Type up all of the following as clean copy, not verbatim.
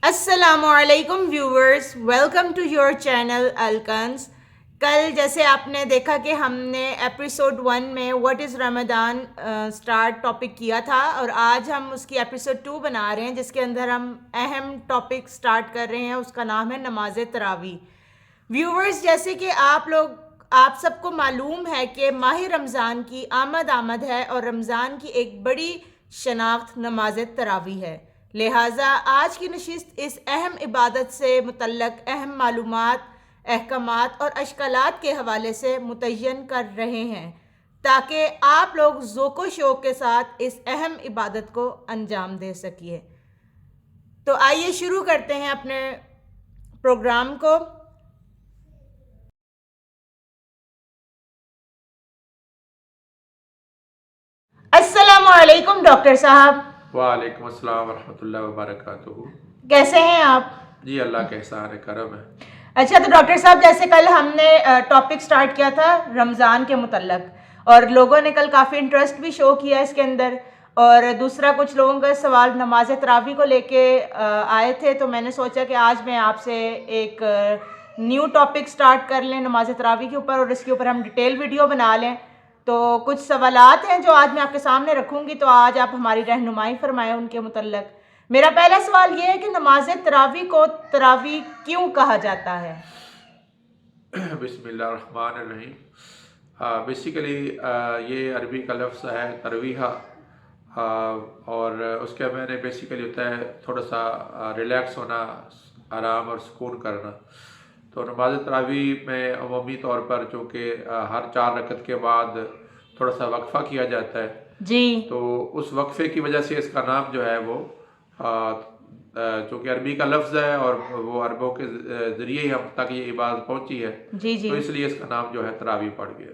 السلام علیکم viewers, welcome to your channel الکنز۔ کل جیسے آپ نے دیکھا کہ ہم نے ایپیسوڈ 1 میں what is Ramzan start topic کیا تھا، اور آج ہم اس کی ایپیسوڈ 2 بنا رہے ہیں جس کے اندر ہم اہم ٹاپک سٹارٹ کر رہے ہیں۔ اس کا نام ہے نماز تراویح۔ ویورز، جیسے کہ آپ سب کو معلوم ہے کہ ماہ رمضان کی آمد ہے، اور رمضان کی ایک بڑی شناخت نماز تراویح ہے۔ لہٰذا آج کی نشست اس اہم عبادت سے متعلق اہم معلومات، احکامات اور اشکالات کے حوالے سے متعین کر رہے ہیں تاکہ آپ لوگ ذوق و شوق کے ساتھ اس اہم عبادت کو انجام دے سکیے۔ تو آئیے شروع کرتے ہیں اپنے پروگرام کو۔ السلام علیکم ڈاکٹر صاحب۔ وعلیکم السلام ورحمۃ اللہ وبرکاتہ۔ کیسے ہیں آپ؟ جی اللہ کے احسان کرم ہے۔ اچھا، تو ڈاکٹر صاحب جیسے کل ہم نے ٹاپک سٹارٹ کیا تھا رمضان کے متعلق، اور لوگوں نے کل کافی انٹرسٹ بھی شو کیا اس کے اندر، اور دوسرا کچھ لوگوں کا سوال نماز تراویح کو لے کے آئے تھے، تو میں نے سوچا کہ آج میں آپ سے ایک نیو ٹاپک سٹارٹ کر لیں نماز تراویح کے اوپر، اور اس کے اوپر ہم ڈیٹیل ویڈیو بنا لیں۔ تو کچھ سوالات ہیں جو آج میں آپ کے سامنے رکھوں گی، تو آج آپ ہماری رہنمائی فرمائیں ان کے متعلق۔ میرا پہلا سوال یہ ہے کہ نماز تراویح کو تراویح کیوں کہا جاتا ہے؟ بسم اللہ الرحمن الرحیم۔ بیسیکلی یہ عربی کا لفظ ہے ترویحہ، اور اس کے معنی بیسیکلی ہوتا ہے تھوڑا سا ریلیکس ہونا، آرام اور سکون کرنا۔ تو نماز تراویح میں عمومی طور پر چونکہ ہر 4 رکعت کے بعد تھوڑا سا وقفہ کیا جاتا ہے، جی، تو اس وقفے کی وجہ سے اس کا نام جو ہے وہ چونکہ عربی کا لفظ ہے اور وہ عربوں کے ذریعے ہی ہم تک یہ عبادت پہنچی ہے، جی، جی، تو اس لیے اس کا نام جو ہے تراویح پڑ گیا۔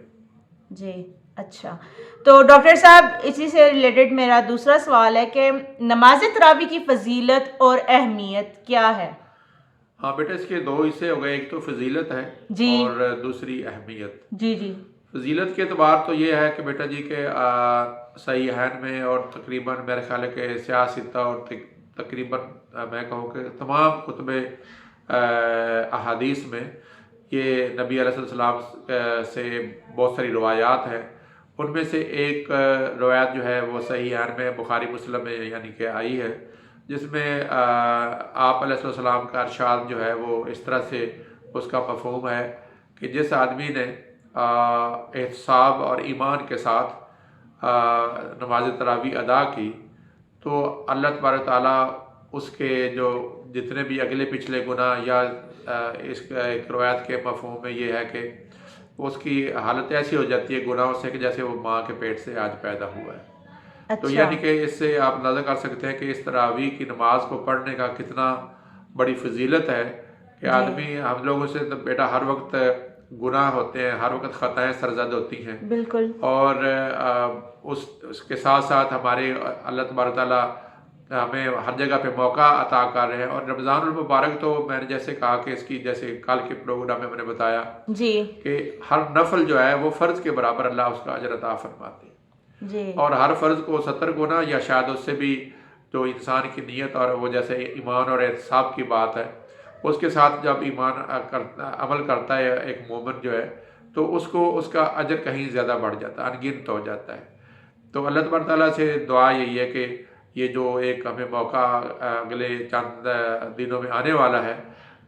جی، اچھا۔ تو ڈاکٹر صاحب اسی سے ریلیٹڈ میرا دوسرا سوال ہے کہ نماز تراویح کی فضیلت اور اہمیت کیا ہے؟ ہاں بیٹا، اس کے 2 حصے ہو گئے، ایک تو فضیلت ہے جی، اور دوسری اہمیت۔ جی، جی، فضیلت کے اعتبار تو یہ ہے کہ بیٹا جی کہ صحیحین میں اور تقریباً میرے خیال ہے کہ سیاستہ اور تقریباً میں کہوں کہ تمام کتب احادیث میں یہ نبی علیہ السلام سے بہت ساری روایات ہیں۔ ان میں سے ایک روایت جو ہے وہ صحیحین میں بخاری مسلم میں یعنی کہ آئی ہے، جس میں آپ علیہ السلام کا ارشاد جو ہے وہ اس طرح سے اس کا مفہوم ہے کہ جس آدمی نے احتساب اور ایمان کے ساتھ نماز تراویح ادا کی، تو اللہ تبارک تعالیٰ اس کے جو جتنے بھی اگلے پچھلے گناہ، یا اس ایک روایت کے مفہوم میں یہ ہے کہ اس کی حالت ایسی ہو جاتی ہے گناہوں سے کہ جیسے وہ ماں کے پیٹ سے آج پیدا ہوا ہے۔ تو یعنی کہ اس سے آپ اندازہ کر سکتے ہیں کہ اس تراویح کی نماز کو پڑھنے کا کتنا بڑی فضیلت ہے کہ آدمی، ہم لوگوں سے تو بیٹا ہر وقت گناہ ہوتے ہیں، ہر وقت خطائیں سرزد ہوتی ہیں، بالکل، اور اس کے ساتھ ساتھ ہمارے اللہ تبارک تعالیٰ ہمیں ہر جگہ پہ موقع عطا کر رہے ہیں۔ اور رمضان المبارک تو میں نے جیسے کہا کہ اس کی جیسے کل کے پروگرام میں نے بتایا جی، کہ ہر نفل جو ہے وہ فرض کے برابر اللہ اس کا اجر عطا فرماتے ہیں، جی، اور ہر فرض کو 70 گنا یا شاید اس سے بھی، جو انسان کی نیت اور وہ جیسے ایمان اور احتساب کی بات ہے، اس کے ساتھ جب ایمان عمل کرتا ہے ایک مومن جو ہے، تو اس کو اس کا اجر کہیں زیادہ بڑھ جاتا ہے، انگنت ہو جاتا ہے۔ تو اللہ تبارک تعالیٰ سے دعا یہی ہے کہ یہ جو ایک ہمیں موقع اگلے چند دنوں میں آنے والا ہے،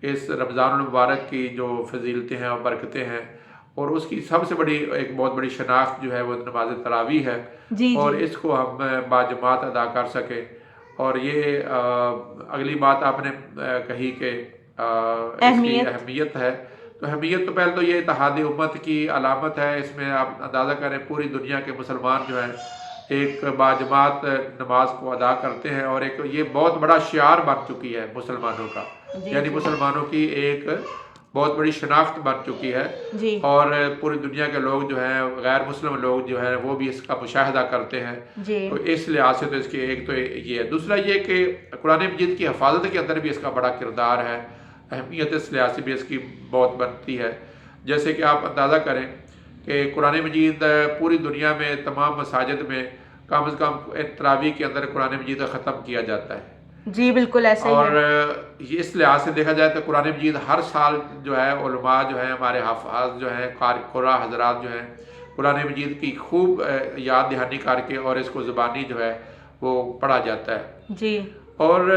اس رمضان المبارک کی جو فضیلتیں ہیں اور برکتیں ہیں، اور اس کی سب سے بڑی ایک بہت بڑی شناخت جو ہے وہ نماز تراویح ہے، جی، اور جی، اس کو ہم باجماعت ادا کر سکیں۔ اور یہ اگلی بات آپ نے کہی کہ اس کی اہمیت ہے، تو اہمیت تو پہلے تو یہ اتحاد امت کی علامت ہے۔ اس میں آپ اندازہ کریں پوری دنیا کے مسلمان جو ہیں ایک باجماعت نماز کو ادا کرتے ہیں، اور ایک یہ بہت بڑا شعار بن چکی ہے مسلمانوں کا، یعنی مسلمانوں کی ایک بہت بڑی شناخت بن چکی ہے، جی، اور پوری دنیا کے لوگ جو ہیں، غیر مسلم لوگ جو ہیں، وہ بھی اس کا مشاہدہ کرتے ہیں۔ جی، تو اس لحاظ سے تو اس کی ایک تو یہ ہے، دوسرا یہ کہ قرآن مجید کی حفاظت کے اندر بھی اس کا بڑا کردار ہے، اہمیت اس لحاظ سے بھی اس کی بہت بنتی ہے۔ جیسے کہ آپ اندازہ کریں کہ قرآن مجید پوری دنیا میں تمام مساجد میں کم از کم تراویح کے اندر قرآن مجید ختم کیا جاتا ہے، جی بالکل ایسا ہی اور ہے. یہ اس لحاظ سے دیکھا جائے تو قرآن مجید ہر سال جو ہے علماء جو ہیں ہمارے حفاظ جو ہیں قراء حضرات جو ہیں قرآن مجید کی خوب یاد دہانی کر کے اور اس کو زبانی جو ہے وہ پڑھا جاتا ہے. جی اور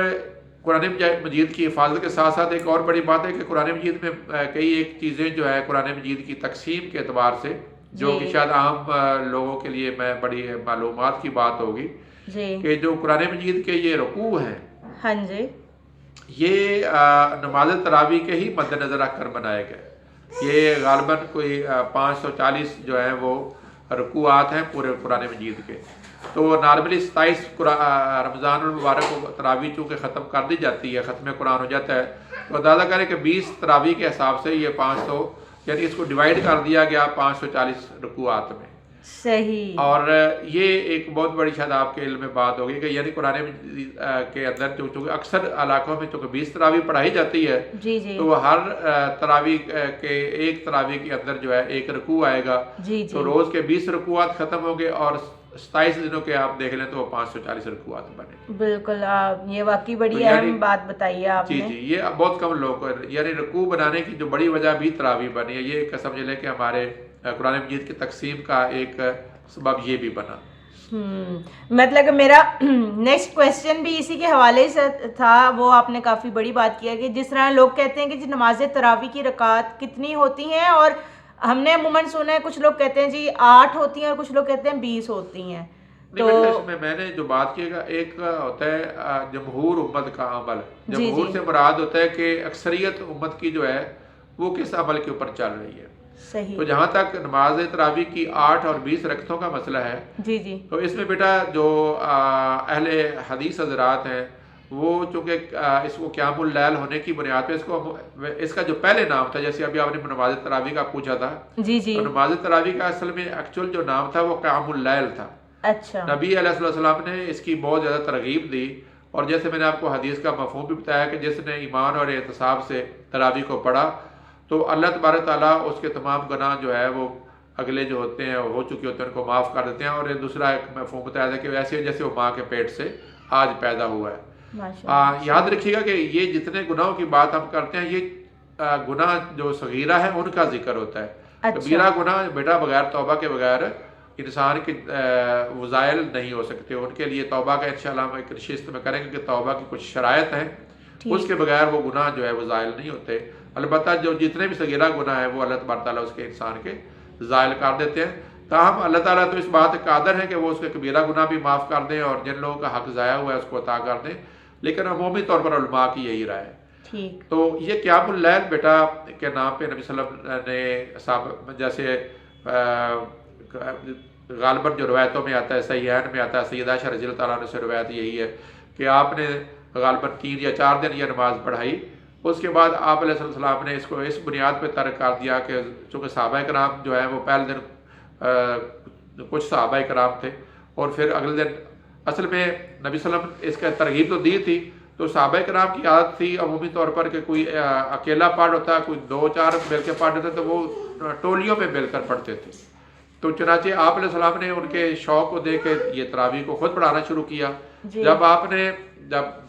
قرآن مجید کی حفاظت کے ساتھ ساتھ ایک اور بڑی بات ہے کہ قرآن مجید میں کئی ایک چیزیں جو ہے قرآن مجید کی تقسیم کے اعتبار سے جو کہ شاید عام لوگوں کے لیے میں بڑی معلومات کی بات ہوگی جی کہ جو قرآن مجید کے یہ رکوع ہیں ہاں جی یہ نماز تراویح کے ہی مد نظر رکھ کر بنائے گئے. یہ غالباً کوئی 540 جو ہیں وہ رکوعات ہیں پورے قرآن مجید کے. تو نارملی 27 رمضان المبارک کو تراویح چونکہ ختم کر دی جاتی ہے، ختم قرآن ہو جاتا ہے، تو اندازہ کریں کہ 20 تراویح کے حساب سے یہ 500 یعنی اس کو ڈیوائیڈ کر دیا گیا 540 رکوعات میں. صحیح. اور یہ ایک بہت بڑی شاید آپ کے علم میں بات ہوگی کہ یعنی قرآن مجید کے اندر چونکہ اکثر علاقوں میں چونکہ 20 تراویح پڑھائی جاتی ہے جی جی تو ہر تراویح کے ایک تراویح کے اندر جو ہے ایک رکوع آئے گا. جی تو روز کے 20 رکوعات ختم ہوں گے اور 27 دنوں کے آپ دیکھ لیں تو وہ 540 رکوعات بنے. بالکل یہ واقعی بڑی یعنی اہم بات بتائی ہے آپ جی نے. جی یہ بہت کم لوگ یعنی رکوع بنانے کی جو بڑی وجہ بھی تراویح بنی ہے، یہ سمجھ لیں کہ ہمارے قرآن مجید کی تقسیم کا ایک سبب یہ بھی بنا. مطلب کہ میرا نیکسٹ کویسچن بھی اسی کے حوالے سے تھا. وہ آپ نے کافی بڑی بات کیا کہ جس طرح لوگ کہتے ہیں کہ جی نماز تراویح کی رکعات کتنی ہوتی ہیں، اور ہم نے عموماً سنا ہے کچھ لوگ کہتے ہیں جی 8 ہوتی ہیں اور کچھ لوگ کہتے ہیں 20 ہوتی ہیں. تو میں نے جو بات کی گا ایک ہوتا ہے جمہور امت کا عمل. جمہور سے مراد ہوتا ہے کہ اکثریت امت کی جو ہے وہ کس عمل کے اوپر چل رہی ہے. صحیح. تو جہاں تک نماز تراویح کی 8 اور 20 رکعتوں کا مسئلہ ہے جی جی تو اس میں بیٹا جو اہل حدیث حضرات ہیں وہ چونکہ اس کو قیام اللیل ہونے کی بنیاد پہ اس کا جو پہلے نام تھا، جیسے ابھی آپ نے نماز تراویح کا پوچھا تھا، جی جی تو نماز تراویح کا اصل میں ایکچوئل جو نام تھا وہ قیام اللیل تھا. اچھا. نبی علیہ السلام نے اس کی بہت زیادہ ترغیب دی، اور جیسے میں نے آپ کو حدیث کا مفہوم بھی بتایا کہ جس نے ایمان اور احتساب سے تراویح کو پڑھا تو اللہ تبارک تعالیٰ اس کے تمام گناہ جو ہے وہ اگلے جو ہوتے ہیں ہو چکے ہوتے ہیں ان کو معاف کر دیتے ہیں. اور دوسرا ایک مفہوم بتایا تھا کہ ویسے جیسے وہ ماں کے پیٹ سے آج پیدا ہوا ہے. یاد رکھیے گا کہ یہ جتنے گناہوں کی بات ہم کرتے ہیں یہ گناہ جو صغیرہ ہے ان کا ذکر ہوتا ہے. کبیرہ گناہ بیٹا بغیر توبہ کے بغیر انسان کے وزائل نہیں ہو سکتے. ان کے لیے توبہ کا انشاءاللہ ہم ایک نشست میں کریں گے کہ توبہ کی کچھ شرائط ہیں، اس کے بغیر وہ گناہ جو ہے وہ زائل نہیں ہوتے. البتہ جو جتنے بھی صغیرہ گناہ ہیں وہ اللہ تبارک تعالیٰ اس کے انسان کے زائل کر دیتے ہیں. تاہم اللہ تعالیٰ تو اس بات قادر ہے کہ وہ اس کے کبیرہ گناہ بھی معاف کر دیں اور جن لوگوں کا حق ضائع ہوا ہے اس کو عطا کر دیں. لیکن عمومی طور پر علماء کی یہی رائے ہے. تو یہ قیام اللیل بیٹا کے نام پہ نبی صلی اللہ علیہ وسلم نے جیسے غالباً جو روایتوں میں آتا ہے، صحیحین میں آتا ہے، سیدہ عائشہ رضی اللہ تعالیٰ عنہ سے روایت یہی ہے کہ آپ نے غالباً 3 یا 4 دن یہ نماز پڑھائی. اس کے بعد آپ علیہ السلام نے اس کو اس بنیاد پہ ترک کر دیا کہ چونکہ صحابہ کرام جو ہے وہ پہلے دن کچھ صحابہ کرام تھے اور پھر اگلے دن اصل میں نبی صلی اللہ علیہ وسلم اس کا ترغیب تو دی تھی. تو صحابہ کرام کی عادت تھی عمومی طور پر کہ کوئی اکیلا پڑھ ہوتا، کوئی 2-4 مل کے پڑھ ہوتا تو وہ ٹولیوں میں مل کر پڑھتے تھے. تو چنانچہ آپ علیہ السلام نے ان کے شوق کو دیکھ کے یہ تراویح کو خود پڑھانا شروع کیا. جب آپ نے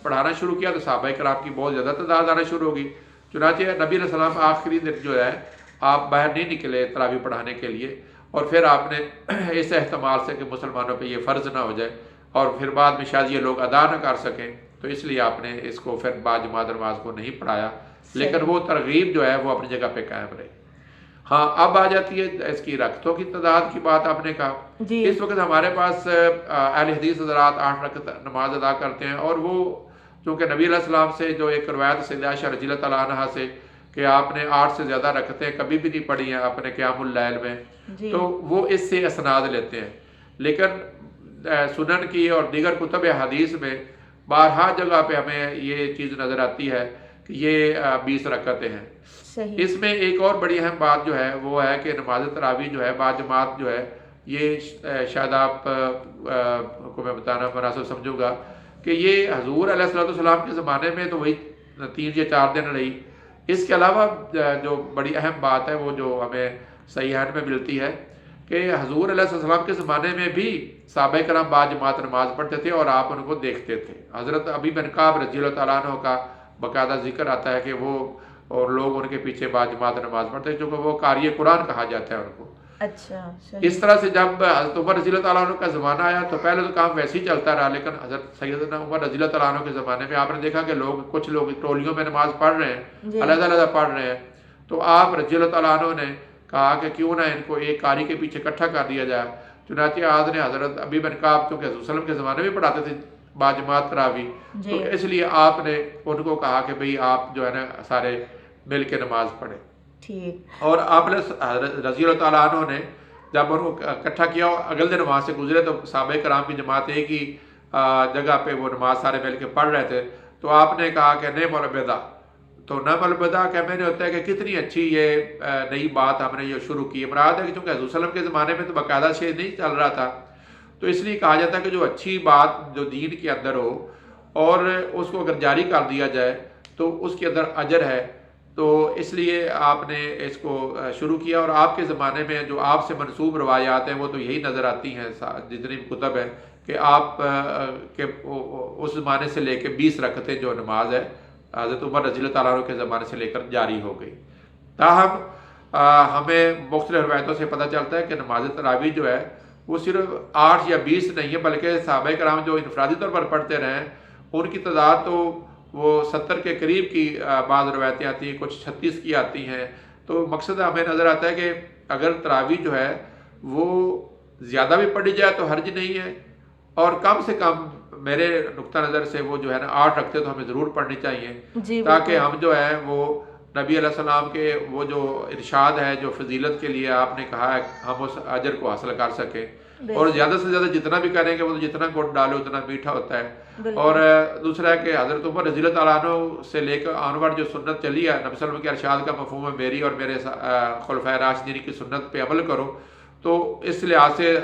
پڑھانا شروع کیا تو صحابہ کرام کی بہت زیادہ تعداد آنا شروع ہوگی. چنانچہ نبی علیہ السلام آخری دن جو ہے آپ باہر نہیں نکلے تراویح پڑھانے کے لیے، اور پھر آپ نے اس احتمال سے کہ مسلمانوں پہ یہ فرض نہ ہو جائے اور پھر بعد میں شاید یہ لوگ ادا نہ کر سکیں، تو اس لیے آپ نے اس کو پھر باجماعت نماز کو نہیں پڑھایا. لیکن وہ ترغیب جو ہے وہ اپنی جگہ پہ قائم رہی. ہاں اب آ جاتی ہے اس کی رکعتوں کی تعداد کی بات آپ نے کہا. اس وقت ہمارے پاس اہل حدیث حضرات 8 رکعت نماز ادا کرتے ہیں، اور وہ چونکہ نبی علیہ السلام سے جو ایک روایت سیدہ عائشہ رضی اللہ تعالیٰ عنہ سے کہ آپ نے 8 سے زیادہ رکعتیں کبھی بھی نہیں پڑھی ہیں اپنے قیام اللیل میں، تو وہ اس سے اسناد لیتے ہیں. لیکن سنن کی اور دیگر کتب حدیث میں بارہا جگہ پہ ہمیں یہ چیز نظر آتی ہے کہ یہ 20 رکعتیں ہیں. اس میں ایک اور بڑی اہم بات جو ہے وہ ہے کہ نماز تراویح جو ہے باجماعت جو ہے یہ شاید آپ کو میں بتانا مناسب سمجھوں گا کہ یہ حضور علیہ السلام کے زمانے میں تو وہی 3 یا 4 دن رہی. اس کے علاوہ جو بڑی اہم بات ہے وہ جو ہمیں صحیحین میں ملتی ہے کہ حضور علیہ السلام کے زمانے میں بھی صحابہ کرام باجماعت نماز پڑھتے تھے اور آپ ان کو دیکھتے تھے. حضرت ابی بن کعب رضی اللہ تعالیٰ عنہ کا باقاعدہ ذکر آتا ہے کہ وہ اور لوگ ان کے پیچھے باجماعت نماز پڑھتے ہیں، چونکہ وہ قاری قرآن کہا جاتا ہے ان کو. اچھا اس طرح سے جب حضرت عمر رضی اللہ تعالیٰ عنہ کا زمانہ آیا تو پہلے تو کام ویسے ہی چلتا رہا، لیکن حضرت سیدنا عمر رضی اللہ تعالیٰ عنہ کے زمانے میں آپ نے دیکھا کہ کچھ لوگ ٹولیوں میں نماز پڑھ رہے ہیں، علیحدہ علیحدہ پڑھ رہے ہیں. تو آپ رضی اللہ تعالیٰ عنہ نے کہا کہ کیوں نہ ان کو ایک قاری کے پیچھے اکٹھا کر دیا جائے. چنانچہ آپ نے حضرت ابی بن کعب کیونکہ حضور صلی اللہ علیہ وسلم کے زمانے میں پڑھاتے تھے باجماعت تراویح، تو اس لیے آپ نے ان کو کہا کہ بھئی آپ جو ہے نا سارے مل کے نماز پڑھیں. ٹھیک. اور آپ نے حضرت رضی اللہ تعالیٰ عنہ نے جب ان کو اکٹھا کیا اور اگلے دن وہاں سے گزرے تو صحابہ کرام کی جماعت ایک ہی جگہ پہ وہ نماز سارے مل کے پڑھ رہے تھے. تو آپ نے کہا کہ نعم البدع، تو نعم البدع کہ میں نے ہوتا ہے کہ کتنی اچھی یہ نئی بات ہم نے یہ شروع کی. مراد ہے کہ چونکہ حضور صلی اللہ علیہ وسلم کے زمانے میں تو باقاعدہ شے نہیں چل رہا تھا، تو اس لیے کہا جاتا ہے کہ جو اچھی بات جو دین کے اندر ہو اور اس کو اگر جاری کر دیا جائے تو اس کے اندر اجر ہے. تو اس لیے آپ نے اس کو شروع کیا. اور آپ کے زمانے میں جو آپ سے منسوب روایات ہیں وہ تو یہی نظر آتی ہیں جتنی کتب ہے کہ آپ کے اس زمانے سے لے کے 20 رکعتیں جو نماز ہے حضرت عمر رضی اللہ تعالیٰ عنہ کے زمانے سے لے کر جاری ہو گئی. تاہم ہمیں مختلف روایتوں سے پتہ چلتا ہے کہ نماز تراویح جو ہے وہ صرف 8 یا 20 نہیں ہے، بلکہ صحابہ کرام جو انفرادی طور پر پڑھتے رہے ہیں ان کی تعداد تو وہ 70 کے قریب کی بعض روایتیں آتی ہیں، کچھ 36 کی آتی ہیں. تو مقصد ہمیں نظر آتا ہے کہ اگر تراویح جو ہے وہ زیادہ بھی پڑھی جائے تو حرج نہیں ہے، اور کم سے کم میرے نقطہ نظر سے وہ جو ہے نا 8 رکعتیں تو ہمیں ضرور پڑھنی چاہیے، تاکہ ہم جو ہے وہ نبی علیہ السلام کے وہ جو ارشاد ہے جو فضیلت کے لیے آپ نے کہا ہے ہم اس اجر کو حاصل کر سکیں. اور زیادہ سے زیادہ جتنا بھی کریں گے وہ تو جتنا گڑ ڈالو اتنا میٹھا ہوتا ہے. اور دوسرا ہے کہ حضرت عمر رضی اللہ تعالیٰ عنہ سے لے کر آنور جو سنت چلی ہے، نبی صلی اللہ علیہ وسلم کے ارشاد کا مفہوم ہے میری اور میرے خلفائے راشدین کی سنت پہ عمل کرو. تو اس لحاظ سے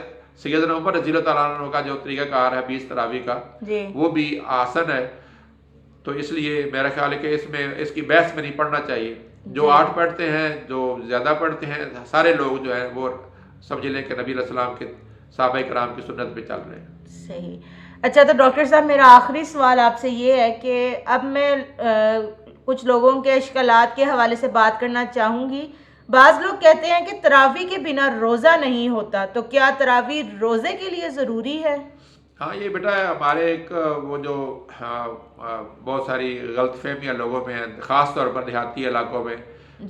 سیدنا عمر رضی اللہ تعالیٰ عنہ کا جو طریقہ کار ہے 20 تراویح کا وہ بھی آسن ہے. تو اس لیے میرا خیال ہے کہ اس کی بحث میں نہیں پڑھنا چاہیے. جو 8 پڑھتے ہیں، جو زیادہ پڑھتے ہیں، سارے لوگ جو ہیں وہ سمجھ لیں کہ نبی علیہ السلام کے صحابہ کرام کی سنت پہ چل رہے ہیں. صحیح. اچھا، تو ڈاکٹر صاحب میرا آخری سوال آپ سے یہ ہے کہ اب میں کچھ لوگوں کے اشکالات کے حوالے سے بات کرنا چاہوں گی. بعض لوگ کہتے ہیں کہ تراویح کے بنا روزہ نہیں ہوتا، تو کیا تراویح روزے کے لیے ضروری ہے؟ ہاں، یہ بیٹا ہمارے ایک وہ جو بہت ساری غلط فہمیاں لوگوں میں ہیں، خاص طور پر دیہاتی علاقوں میں،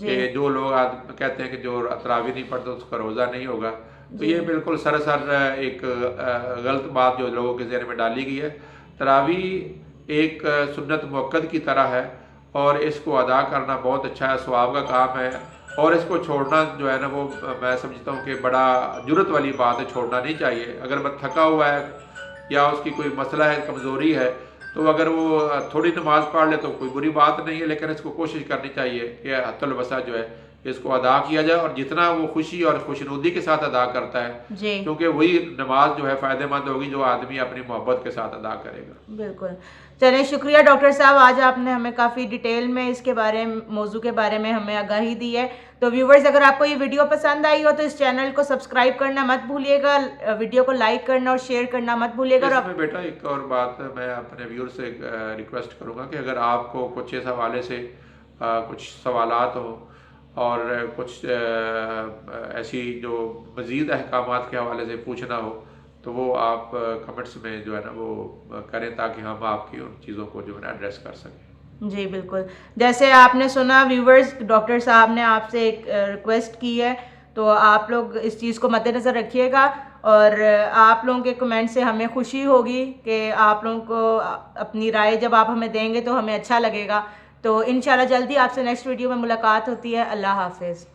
کہ جو لوگ کہتے ہیں کہ جو تراویح نہیں پڑھتا اس کا روزہ نہیں ہوگا. تو یہ بالکل سراسر ایک غلط بات جو لوگوں کے ذہن میں ڈالی گئی ہے. تراویح ایک سنت مؤکد کی طرح ہے اور اس کو ادا کرنا بہت اچھا ہے، ثواب کا کام ہے. اور اس کو چھوڑنا جو ہے نا وہ میں سمجھتا ہوں کہ بڑا جرت والی بات ہے، چھوڑنا نہیں چاہیے. اگر بس تھکا ہوا ہے یا اس کی کوئی مسئلہ ہے، کمزوری ہے، تو اگر وہ تھوڑی نماز پڑھ لے تو کوئی بری بات نہیں ہے، لیکن اس کو کوشش کرنی چاہیے کہ حت الوسع جو ہے اس کو ادا کیا جائے. اور جتنا وہ خوشی اور خوشنودی کے ساتھ ادا کرتا ہے، کیونکہ وہی نماز جو ہے فائدہ مند ہوگی جو آدمی اپنی محبت کے ساتھ ادا کرے گا. بالکل. چلیں، شکریہ ڈاکٹر صاحب، آج آپ نے ہمیں کافی ڈیٹیل میں اس کے موضوع کے بارے میں ہمیں آگاہی دی ہے. تو ویورز، اگر آپ کو یہ ویڈیو پسند آئی ہو تو اس چینل کو سبسکرائب کرنا مت بھولیے گا، ویڈیو کو لائک کرنا اور شیئر کرنا مت بھولیے گا. اس میں بیٹا ایک اور بات میں اپنے ویور سے ریکویسٹ کروں گا کہ اگر آپ کو کچھ اس حوالے سے کچھ سوالات ہوں اور کچھ ایسی جو مزید احکامات کے حوالے سے پوچھنا ہو تو وہ آپ کمنٹس میں جو ہے نا وہ کریں تاکہ ہم آپ کی ان چیزوں کو جو ہے نا ایڈریس کر سکیں. جی بالکل. جیسے آپ نے سنا ویورز، ڈاکٹر صاحب نے آپ سے ایک ریکویسٹ کی ہے، تو آپ لوگ اس چیز کو مد نظر رکھیے گا. اور آپ لوگوں کے کمنٹ سے ہمیں خوشی ہوگی کہ آپ لوگوں کو اپنی رائے جب آپ ہمیں دیں گے تو ہمیں اچھا لگے گا. تو انشاءاللہ جلدی آپ سے نیکسٹ ویڈیو میں ملاقات ہوتی ہے. اللہ حافظ.